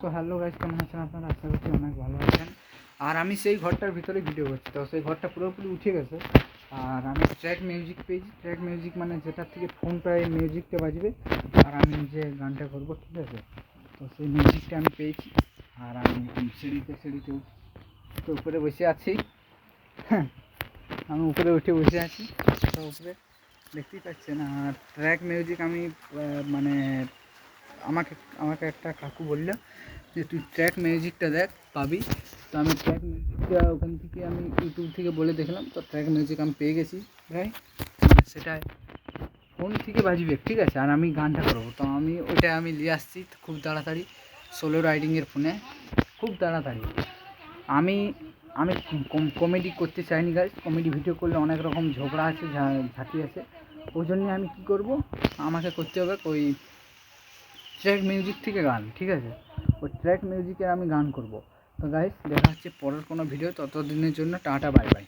তো hello guys, কেমন আছেন আপনারা? আশা করছি অনেক ভালো আছেন। আর আমি সেই ঘরটার ভিতরে ভিডিও করছি, তো সেই ঘরটা পুরোপুরি উঠে গেছে। আর আমি ট্র্যাক মিউজিক পেয়েছি। ট্র্যাক মিউজিক মানে যেটার থেকে ফোনটায় মিউজিকটা বাজবে আর আমি যে গানটা করবো, ঠিক আছে? তো সেই মিউজিকটা আমি পেয়েছি। আর আমি সিঁড়িতে তো উপরে বসে আছি। হ্যাঁ, আমি উপরে উঠে বসে আছি, তো উপরে দেখতেই পাচ্ছেন। আর ট্র্যাক মিউজিক আমি মানে আমাকে আমাকে একটা কাকু বললো যে তুই ট্র্যাক মিউজিকটা দেখ, পাবি। তো আমি ট্র্যাক মিউজিকটা ওখান থেকে আমি ইউটিউব থেকে বলে দেখলাম, তো ট্র্যাক মিউজিক আমি পেয়ে গেছি ভাই। সেটা ফোন থেকে বাজবে, ঠিক আছে? আর আমি গানটা করবো, তো আমি ওইটা আমি নিয়ে আসছি খুব তাড়াতাড়ি। সোলো রাইডিংয়ের ফোনে খুব তাড়াতাড়ি। আমি আমি কমেডি করতে চাইনি গাইস। কমেডি ভিডিও করলে অনেক রকম ঝগড়া আছে, ঝাঁটি আছে। ওই জন্যে আমি কী করবো, আমাকে করতে হবে ওই ট্র্যাক মিউজিক থেকে গান, ঠিক আছে? ওই ট্র্যাক মিউজিকে আমি গান করব। তো গাইস, দেখা হচ্ছে পরের কোনো ভিডিও। ততদিনের জন্য টাটা, বাই বাই।